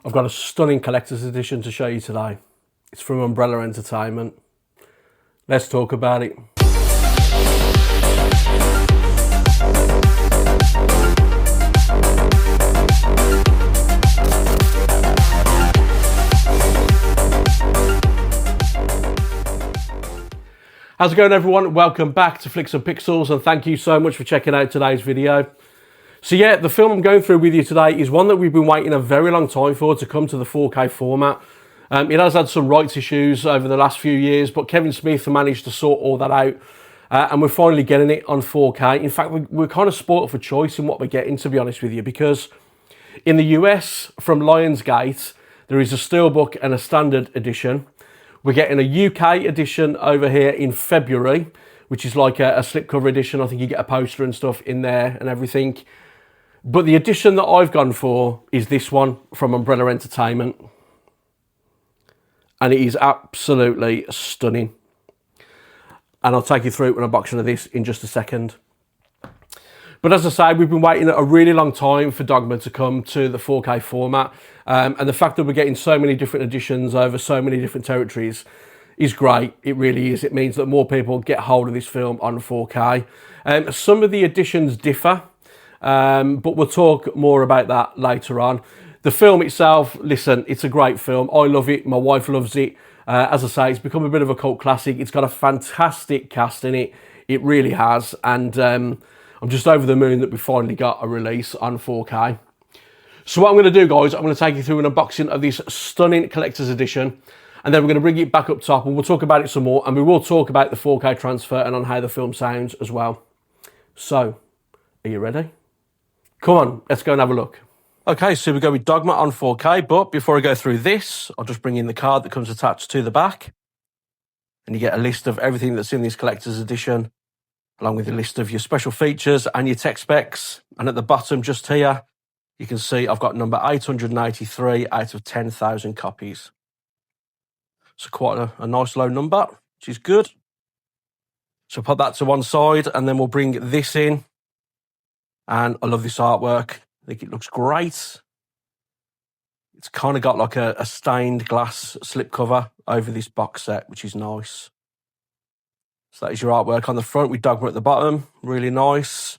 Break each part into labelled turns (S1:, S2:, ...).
S1: I've got a stunning collector's edition to show you today. It's from Umbrella Entertainment. Let's talk about it. How's it going, everyone? Welcome back to Flicks and Pixels, and thank you so much for checking out today's video. So yeah, the film I'm going through with you today is one that we've been waiting a very long time for to come to the 4K format. It has had some rights issues over the last few years, but Kevin Smith managed to sort all that out, and we're finally getting it on 4K. In fact, we're kind of spoiled for choice in what we're getting, to be honest with you, because in the US, from Lionsgate, there is a Steelbook and a Standard edition. We're getting a UK edition over here in February, which is like a slipcover edition. I think you get a poster and stuff in there and everything. But the edition that I've gone for is this one from Umbrella Entertainment. And it is absolutely stunning. And I'll take you through an unboxing of this in just a second. But as I say, we've been waiting a really long time for Dogma to come to the 4K format. And the fact that we're getting so many different editions over so many different territories is great. It really is. It means that more people get hold of this film on 4K. Some of the editions differ, but we'll talk more about that later on. The film itself, listen, it's a great film. I love it. My wife loves it. As I say, it's become a bit of a cult classic. It's got a fantastic cast in it. It really has. And I'm just over the moon that we finally got a release on 4K. So what I'm going to do, guys, I'm going to take you through an unboxing of this stunning collector's edition. And then we're going to bring it back up top and we'll talk about it some more. And we will talk about the 4K transfer and on how the film sounds as well. So, are you ready? Come on, let's go and have a look. Okay, so we go with Dogma on 4K, but before I go through this, I'll just bring in the card that comes attached to the back. And you get a list of everything that's in this collector's edition, along with a list of your special features and your tech specs. And at the bottom, just here, you can see I've got number 883 out of 10,000 copies. So quite a nice low number, which is good. So put that to one side, and then we'll bring this in. And I love this artwork. I think it looks great. It's kind of got like a stained glass slipcover over this box set, which is nice. So that is your artwork on the front with Dogma at the bottom. Really nice.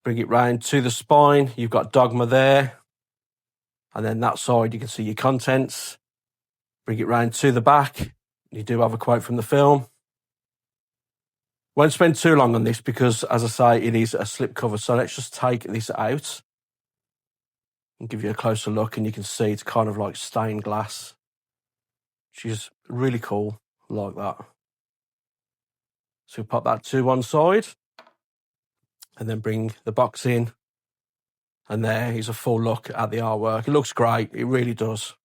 S1: Bring it round to the spine. You've got Dogma there. And then that side, you can see your contents. Bring it round to the back. You do have a quote from the film. Won't spend too long on this because, as I say, it is a slipcover. So let's just take this out and give you a closer look, and you can see it's kind of like stained glass, which is really cool, like that. So we'll pop that to one side and then bring the box in, and there is a full look at the artwork. It looks great, it really does.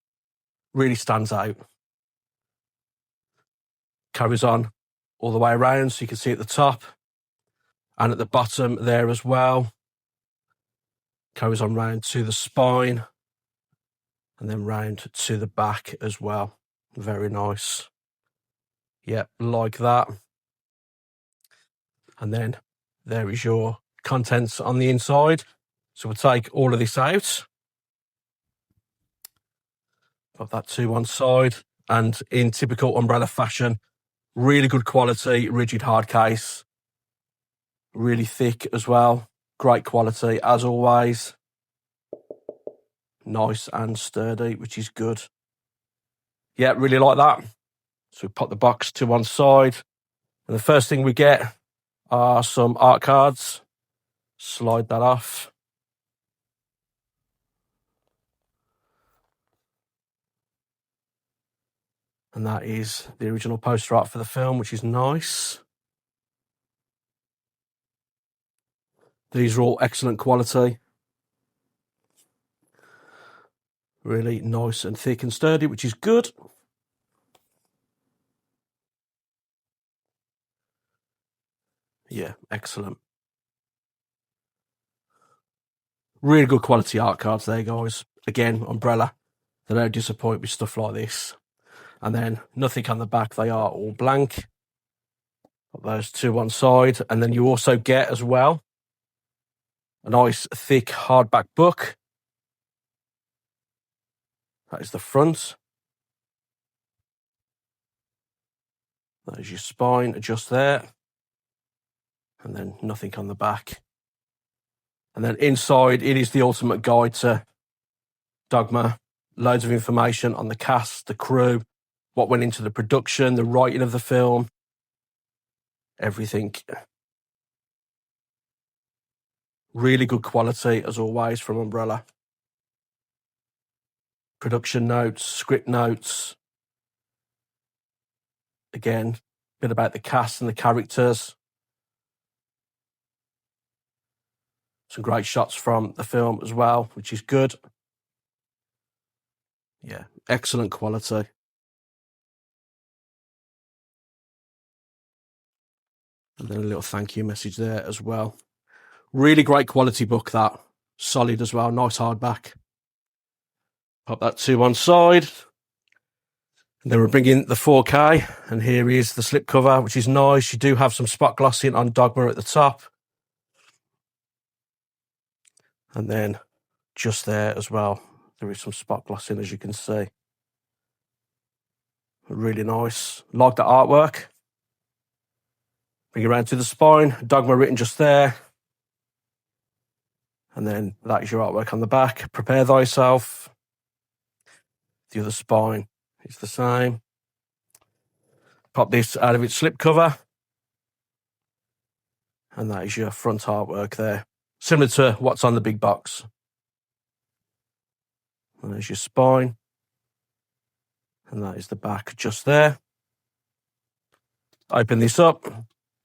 S1: Really stands out. Carries on all the way around, so you can see at the top and at the bottom there as well. Carries on round to the spine and then round to the back as well. Very nice. Yep, like that. And then there is your contents on the inside. So we'll take all of this out. Put that to one side. And in typical Umbrella fashion, really good quality, rigid hard case. Really thick as well. Great quality as always. Nice and sturdy, which is good. Yeah, really like that. So we put the box to one side. And the first thing we get are some art cards. Slide that off. And that is the original poster art for the film, which is nice. These are all excellent quality. Really nice and thick and sturdy, which is good. Yeah, excellent. Really good quality art cards there, guys. Again, Umbrella. They don't disappoint with stuff like this. And then nothing on the back. They are all blank. Put those to one side. And then you also get as well a nice thick hardback book That is the front. That is your spine, adjust there. And then nothing on the back. And then inside, it is the ultimate guide to Dogma. Loads of information on the cast, the crew, what went into the production, the writing of the film, everything. Really good quality, as always, from Umbrella. Production notes, script notes. Again, a bit about the cast and the characters. Some great shots from the film as well, which is good. Yeah, excellent quality. And then a little thank you message there as well. Really great quality book, that. Solid as well, nice hardback. Pop that to one side. And then we're bringing the 4K, and here is the slipcover, which is nice. You do have some spot glossing on Dogma at the top. And then just there as well, there is some spot glossing, as you can see. Really nice. Like the artwork. Bring it around to the spine. Dogma written just there. And then that is your artwork on the back. Prepare thyself. The other spine is the same. Pop this out of its slipcover. And that is your front artwork there. Similar to what's on the big box. And there's your spine. And that is the back just there. Open this up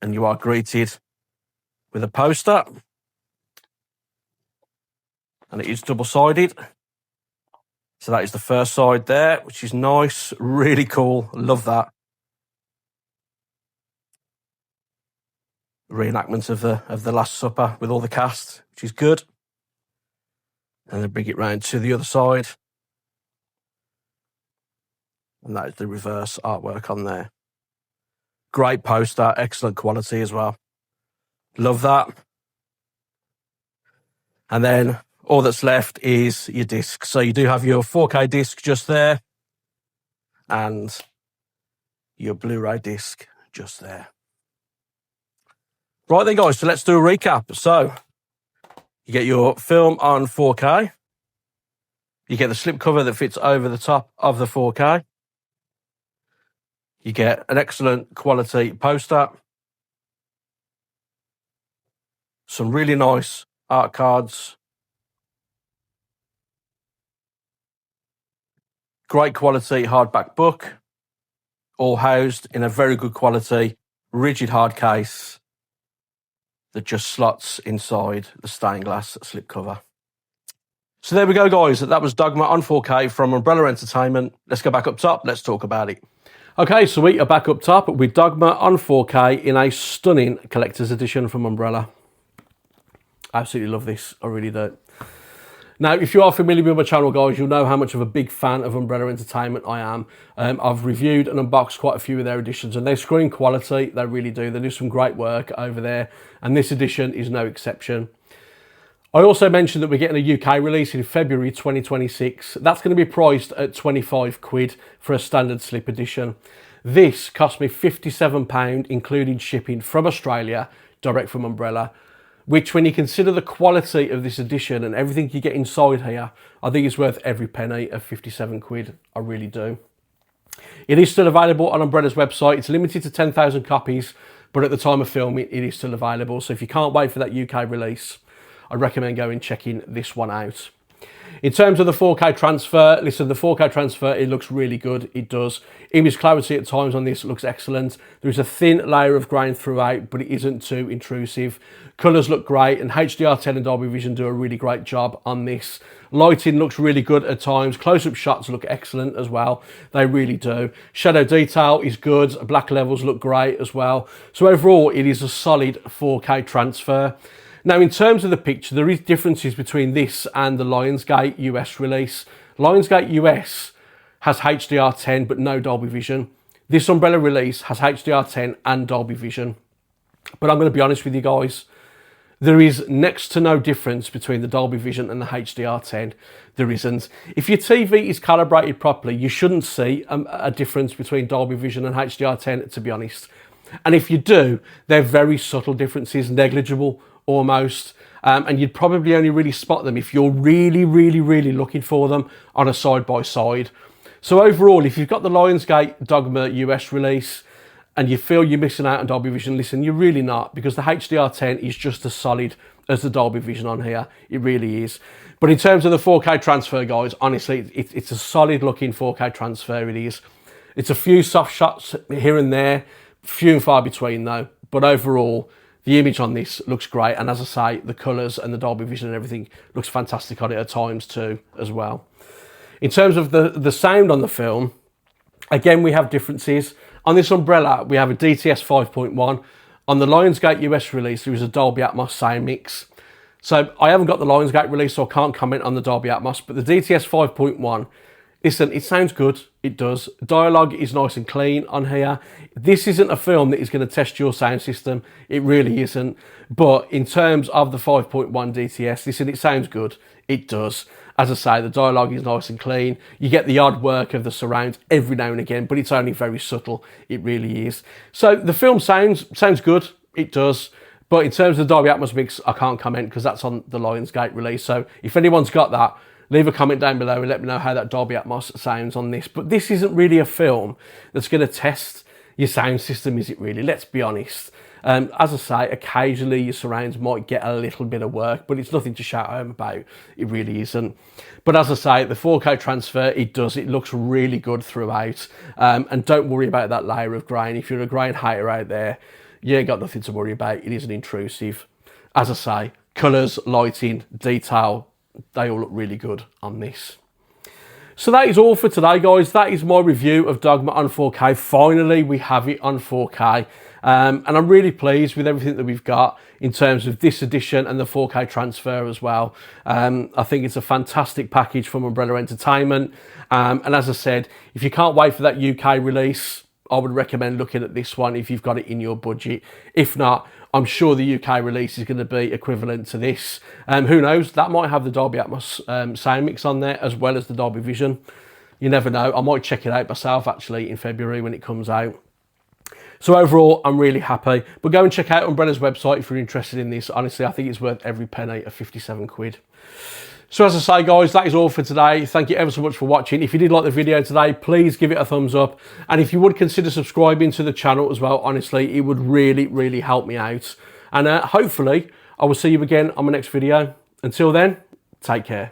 S1: and you are greeted with a poster. And it is double-sided. So that is the first side there, which is nice, really cool. Love that. Reenactment of the Last Supper with all the cast, which is good. And then bring it round to the other side. And that is the reverse artwork on there. Great poster, excellent quality as well. Love that. And then all that's left is your disc. So you do have your 4K disc just there. And your Blu-ray disc just there. Right then, guys, so let's do a recap. So you get your film on 4K. You get the slipcover that fits over the top of the 4K. You get an excellent quality poster. Some really nice art cards. Great quality hardback book. All housed in a very good quality, rigid hard case that just slots inside the stained glass slipcover. So there we go, guys. That was Dogma on 4K from Umbrella Entertainment. Let's go back up top. Let's talk about it. Okay, so we are back up top with Dogma on 4K in a stunning collector's edition from Umbrella. Absolutely love this. I really do. Now, if you are familiar with my channel, guys, you'll know how much of a big fan of Umbrella Entertainment I am. I've reviewed and unboxed quite a few of their editions, and they're screen quality. They really do. They do some great work over there, and this edition is no exception. I also mentioned that we're getting a UK release in February 2026. That's going to be priced at 25 quid for a standard slip edition. This cost me £57, including shipping from Australia, direct from Umbrella, which, when you consider the quality of this edition and everything you get inside here, I think it's worth every penny of 57 quid. I really do. It is still available on Umbrella's website. It's limited to 10,000 copies, but at the time of filming, it is still available. So if you can't wait for that UK release, I recommend going and checking this one out. In terms of the 4K transfer, listen, the 4K transfer, it looks really good. It does. Image clarity at times on this looks excellent. There is a thin layer of grain throughout, but it isn't too intrusive. Colours look great, and HDR10 and Dolby Vision do a really great job on this. Lighting looks really good at times. Close-up shots look excellent as well. They really do. Shadow detail is good. Black levels look great as well. So overall, it is a solid 4K transfer. Now, in terms of the picture, there is differences between this and the Lionsgate US release. Lionsgate US has HDR10 but no Dolby Vision. This Umbrella release has HDR10 and Dolby Vision. But I'm going to be honest with you guys, There is next to no difference between the Dolby Vision and the HDR10. There isn't. If your TV is calibrated properly, you shouldn't see a difference between Dolby Vision and HDR10, to be honest. And if you do, they're very subtle differences, negligible almost. And you'd probably only really spot them if you're really, really, really looking for them on a side-by-side. So overall, if you've got the Lionsgate Dogma US release and you feel you're missing out on Dolby Vision, listen, you're really not, because the HDR10 is just as solid as the Dolby Vision on here. It really is. But in terms of the 4K transfer, guys, honestly, it's a solid looking 4K transfer, it is. It's a few soft shots here and there, few and far between though. But overall, the image on this looks great. And as I say, the colours and the Dolby Vision and everything looks fantastic on it at times too, as well. In terms of the sound on the film, again, we have differences. On this Umbrella, we have a DTS 5.1. On the Lionsgate US release, there is a Dolby Atmos sound mix. So I haven't got the Lionsgate release, so I can't comment on the Dolby Atmos, but the DTS 5.1, listen, it sounds good, it does. Dialogue is nice and clean on here. This isn't a film that is going to test your sound system, it really isn't. But in terms of the 5.1 DTS, listen, it sounds good, it does. As I say, the dialogue is nice and clean. You get the odd work of the surrounds every now and again, but it's only very subtle. It really is. So the film sounds good. It does. But in terms of the Dolby Atmos mix, I can't comment because that's on the Lionsgate release. So if anyone's got that, leave a comment down below and let me know how that Dolby Atmos sounds on this. But this isn't really a film that's going to test your sound system, is it really? Let's be honest. As I say, occasionally your surrounds might get a little bit of work, but it's nothing to shout home about. It really isn't. But as I say, the 4K transfer, it does. It looks really good throughout. And don't worry about that layer of grain. If you're a grain hater out there, you ain't got nothing to worry about. It isn't intrusive. As I say, colours, lighting, detail, they all look really good on this. So that is all for today, guys. That is my review of Dogma on 4K. Finally, we have it on 4K. And I'm really pleased with everything that we've got in terms of this edition and the 4K transfer as well. I think it's a fantastic package from Umbrella Entertainment. And as I said, if you can't wait for that UK release, I would recommend looking at this one if you've got it in your budget. If not, I'm sure the UK release is going to be equivalent to this. Who knows? That might have the Dolby Atmos sound mix on there as well as the Dolby Vision. You never know. I might check it out myself actually in February when it comes out. So overall, I'm really happy. But go and check out Umbrella's website if you're interested in this. Honestly, I think it's worth every penny of 57 quid. So as I say, guys, that is all for today. Thank you ever so much for watching. If you did like the video today, please give it a thumbs up. And if you would consider subscribing to the channel as well, honestly, it would really, really help me out. And hopefully, I will see you again on my next video. Until then, take care.